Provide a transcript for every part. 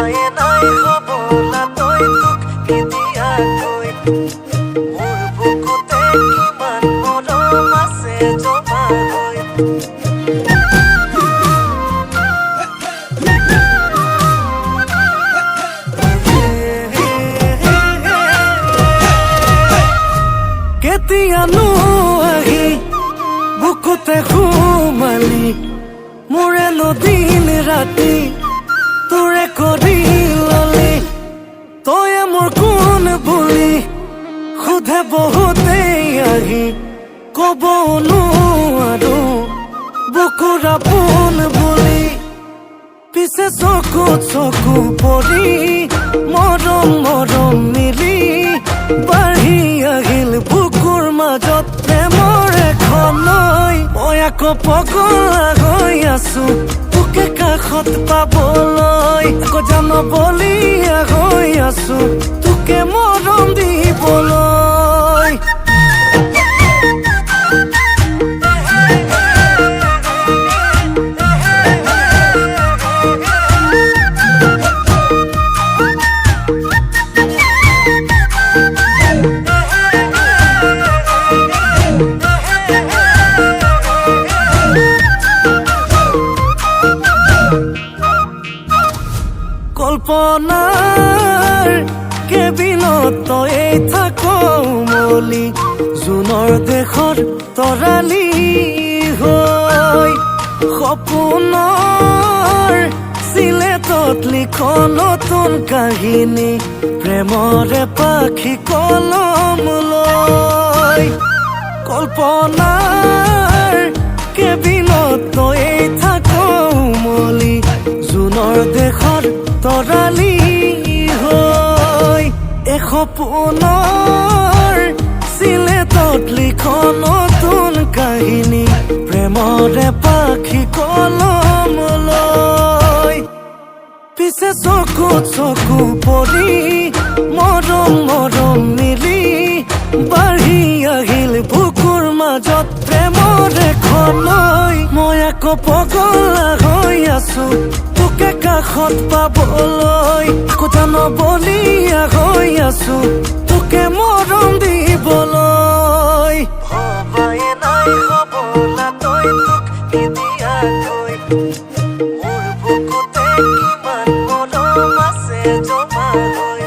ভবায়ে নাই হবলা তই তোক কেতিয়াকৈ মোৰ বুকুতে কিমান মৰম আছে জমা হৈ কেতিয়ানো আহি বুকুতে সোমালি মোৰে দিন ৰাতি তোৰে কৰি ললি তয়ে মোৰ কোন বুলি সোধে বহুতেই আহি কব নোৱাৰো বুকুৰ আপোন বুলি পিছে চকুত চকু পৰি মৰম মৰম মিলি বাঢ়ি আহিল বুকুৰ মাজত প্ৰেমৰ এখন নৈ মই আকৌ পগলা হৈ আছো তোকে কাষত পাবলৈ আকৌ জানবলীয়া হৈ আছো তোকে মৰম দিবলৈ কল্পনাৰ কেবিনত তই থাক মলি জুনৰ দেশৰ তৰালি হৈ সপোনৰ চিলেটত লিখ নতুন কাহিনী প্ৰেমৰে পাখি কলম লৈ কল্পনাৰ কেবিনত তই থাক মলি জুনৰ দেশৰ তৰালি হৈ সপোনৰ চিলেটত লিখ নতুন কাহিনী প্ৰেমৰে পাখি কলম লৈ পিছে চকুত চকু পৰি মৰম মৰম মিলি বাঢ়ি আহিল বুকুৰ মাজত প্ৰেমৰ এখন নৈ মই আকৌ পগলা হৈ আছো তোকে কাষত পাবলৈ আকৌ জানবলীয়া হৈ আছো তোকে মৰম দিবলৈ ভবায়ে নাই হবলা তই তোক কেতিয়াকৈ মোৰ বুকুতে কিমান মৰম আছে জমা হৈ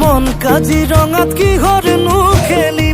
মন কাজিৰঙাত কিহৰনো খেলি